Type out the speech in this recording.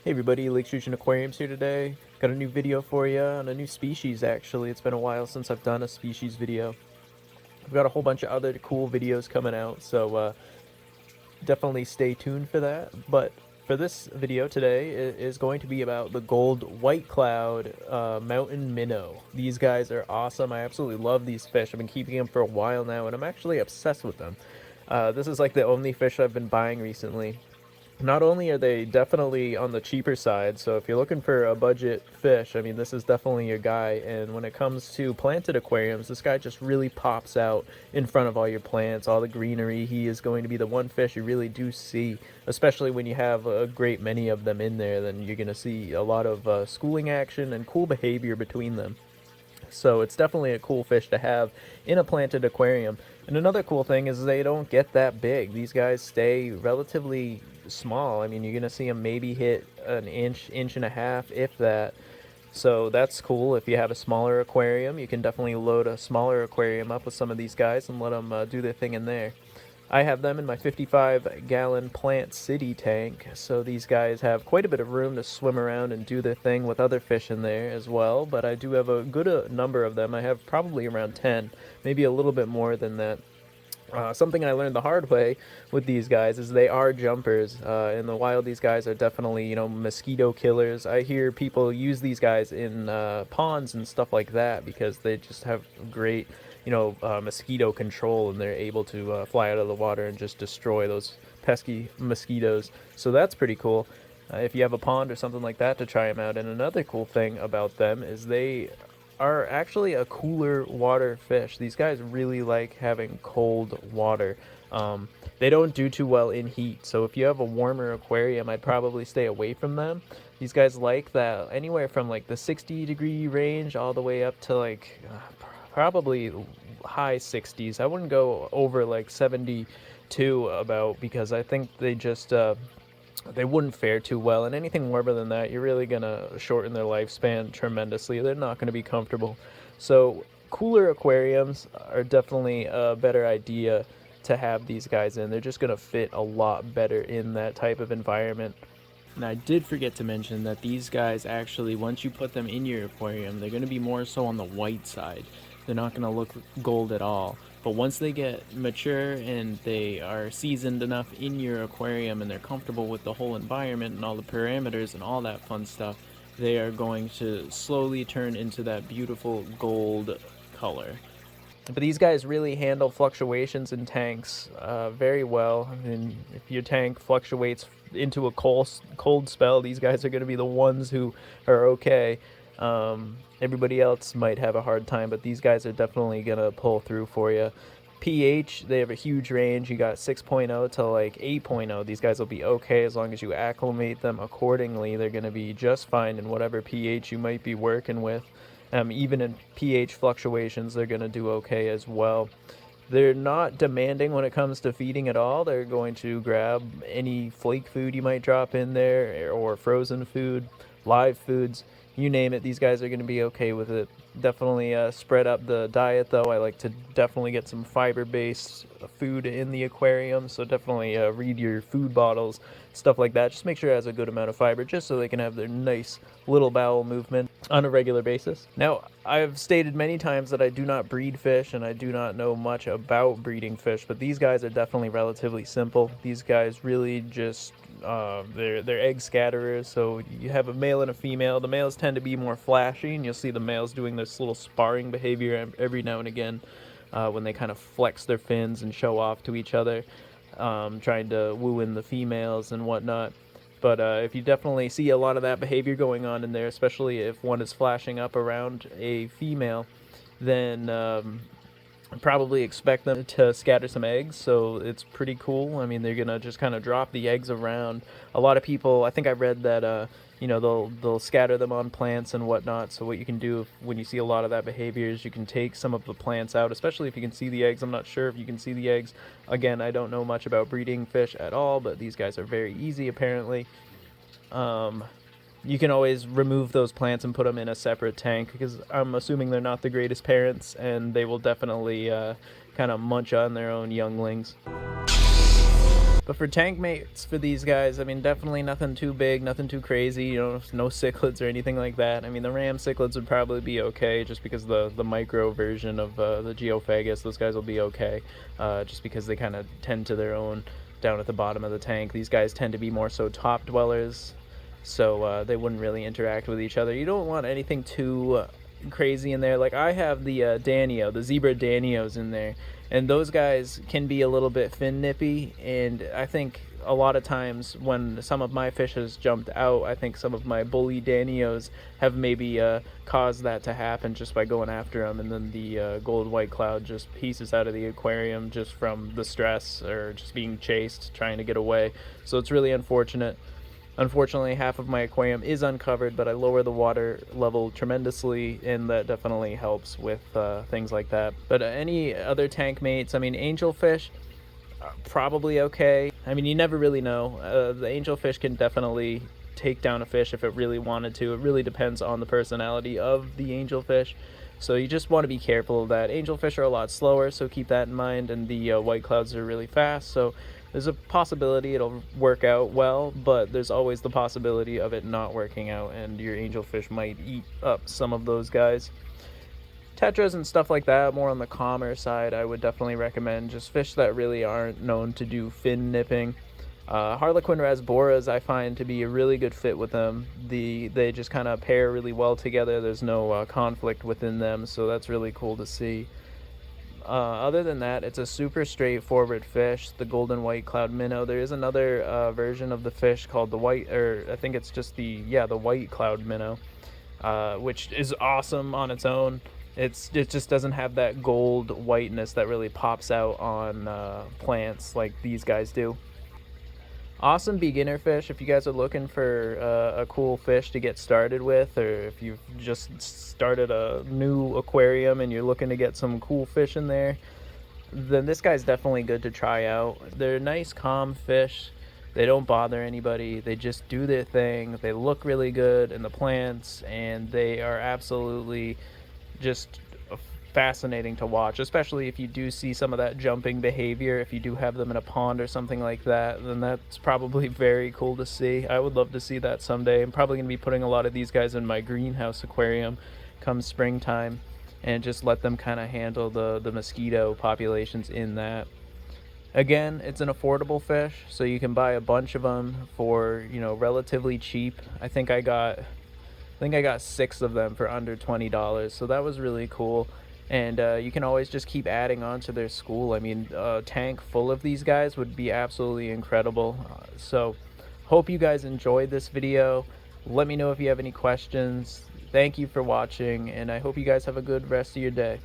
Hey everybody, Lake Sturgeon Aquariums here today. Got a new video for you on a new species actually. It's been a while since I've done a species video. I've got a whole bunch of other cool videos coming out, so definitely stay tuned for that. But for this video today, it is going to be about the Gold White Cloud Mountain Minnow. These guys are awesome. I absolutely love these fish. I've been keeping them for a while now, and I'm actually obsessed with them. This is like the only fish I've been buying recently. Not only are they definitely on the cheaper side, so if you're looking for a budget fish, I mean, this is definitely your guy. And when it comes to planted aquariums, this guy just really pops out in front of all your plants, all the greenery. He is going to be the one fish you really do see, especially when you have a great many of them in there. Then you're going to see a lot of schooling action and cool behavior between them. So it's definitely a cool fish to have in a planted aquarium. And another cool thing is they don't get that big. These guys stay relatively small. I mean, you're going to see them maybe hit an inch, inch and a half, if that. So that's cool. If you have a smaller aquarium, you can definitely load a smaller aquarium up with some of these guys and let them do their thing in there. I have them in my 55-gallon Plant City tank, so these guys have quite a bit of room to swim around and do their thing with other fish in there as well, but I do have a good number of them. I have probably around 10, maybe a little bit more than that. Something I learned the hard way with these guys is they are jumpers. In the wild, these guys are definitely, mosquito killers. I hear people use these guys in ponds and stuff like that because they just have great mosquito control, and they're able to fly out of the water and just destroy those pesky mosquitoes. So that's pretty cool. If you have a pond or something like that, to try them out. And another cool thing about them is they are actually a cooler water fish. These guys really like having cold water. They don't do too well in heat, so if you have a warmer aquarium, I'd probably stay away from them. These guys like that anywhere from like the 60-degree range all the way up to like probably high 60s. I wouldn't go over like 72 about, because I think they just they wouldn't fare too well. And anything warmer than that, you're really gonna shorten their lifespan tremendously. They're not gonna be comfortable. So cooler aquariums are definitely a better idea to have these guys in. They're just gonna fit a lot better in that type of environment. And I did forget to mention that these guys actually, once you put them in your aquarium, they're going to be more so on the white side. They're not going to look gold at all. But once they get mature and they are seasoned enough in your aquarium and they're comfortable with the whole environment and all the parameters and all that fun stuff, they are going to slowly turn into that beautiful gold color. But these guys really handle fluctuations in tanks very well. I mean, if your tank fluctuates into a cold spell, these guys are going to be the ones who are okay. Everybody else might have a hard time, but these guys are definitely going to pull through for you. pH, they have a huge range. You got 6.0 to like 8.0. These guys will be okay as long as you acclimate them accordingly. They're going to be just fine in whatever pH you might be working with. Even in pH fluctuations, they're going to do okay as well. They're not demanding when it comes to feeding at all. They're going to grab any flake food you might drop in there, or frozen food, live foods, you name it. These guys are going to be okay with it. Definitely spread up the diet, though. I like to definitely get some fiber-based food in the aquarium, so definitely read your food bottles, stuff like that. Just make sure it has a good amount of fiber, just so they can have their nice little bowel movement on a regular basis. Now, I've stated many times that I do not breed fish, and I do not know much about breeding fish, but these guys are definitely relatively simple. These guys really just they're egg scatterers, so you have a male and a female. The males tend to be more flashy, and you'll see the males doing this little sparring behavior every now and again when they kind of flex their fins and show off to each other, trying to woo in the females and whatnot. But if you definitely see a lot of that behavior going on in there, especially if one is flashing up around a female, then probably expect them to scatter some eggs. So it's pretty cool. I mean, they're gonna just kind of drop the eggs around. A lot of people, I think I read that they'll scatter them on plants and whatnot. So what you can do when you see a lot of that behavior is you can take some of the plants out, especially if you can see the eggs. I'm not sure if you can see the eggs. Again, I don't know much about breeding fish at all, but these guys are very easy apparently. You can always remove those plants and put them in a separate tank, because I'm assuming they're not the greatest parents, and they will definitely kind of munch on their own younglings. But for tank mates for these guys, I mean, definitely nothing too big, nothing too crazy, you know, no cichlids or anything like that. I mean, the ram cichlids would probably be okay, just because the micro version of the geophagus, those guys will be okay, just because they kind of tend to their own down at the bottom of the tank. These guys tend to be more so top dwellers, so they wouldn't really interact with each other. You don't want anything too crazy in there. Like, I have the Danio, the zebra Danios in there, and those guys can be a little bit fin nippy, and I think a lot of times when some of my fish has jumped out, I think some of my bully Danios have maybe caused that to happen just by going after them, and then the Gold White Cloud just pieces out of the aquarium just from the stress or just being chased, trying to get away. So it's really unfortunate. Unfortunately, half of my aquarium is uncovered, but I lower the water level tremendously, and that definitely helps with things like that. But any other tank mates, I mean, angelfish, probably okay. I mean, you never really know. The angelfish can definitely take down a fish if it really wanted to. It really depends on the personality of the angelfish. So you just want to be careful of that. Angelfish are a lot slower, so keep that in mind, and the white clouds are really fast, so there's a possibility it'll work out well, but there's always the possibility of it not working out, and your angelfish might eat up some of those guys. Tetras and stuff like that, more on the calmer side, I would definitely recommend. Just fish that really aren't known to do fin nipping. Harlequin rasboras I find to be a really good fit with them. They just kind of pair really well together. There's no conflict within them, so that's really cool to see. Other than that, it's a super straightforward fish, the golden white cloud minnow. There is another version of the fish called the white, or I think it's just the white cloud minnow, which is awesome on its own. It just doesn't have that gold whiteness that really pops out on plants like these guys do. Awesome beginner fish if you guys are looking for a cool fish to get started with, or if you've just started a new aquarium and you're looking to get some cool fish in there, then this guy's definitely good to try out. They're nice, calm fish. They don't bother anybody. They just do their thing. They look really good in the plants, and they are absolutely just fascinating to watch, especially if you do see some of that jumping behavior. If you do have them in a pond or something like that, then that's probably very cool to see. I would love to see that someday. I'm probably going to be putting a lot of these guys in my greenhouse aquarium come springtime, and just let them kind of handle the mosquito populations in that. Again, it's an affordable fish, so you can buy a bunch of them for, you know, relatively cheap. I think I got 6 of them for under $20, so that was really cool. And you can always just keep adding on to their school. I mean, a tank full of these guys would be absolutely incredible. So hope you guys enjoyed this video. Let me know if you have any questions. Thank you for watching, and I hope you guys have a good rest of your day.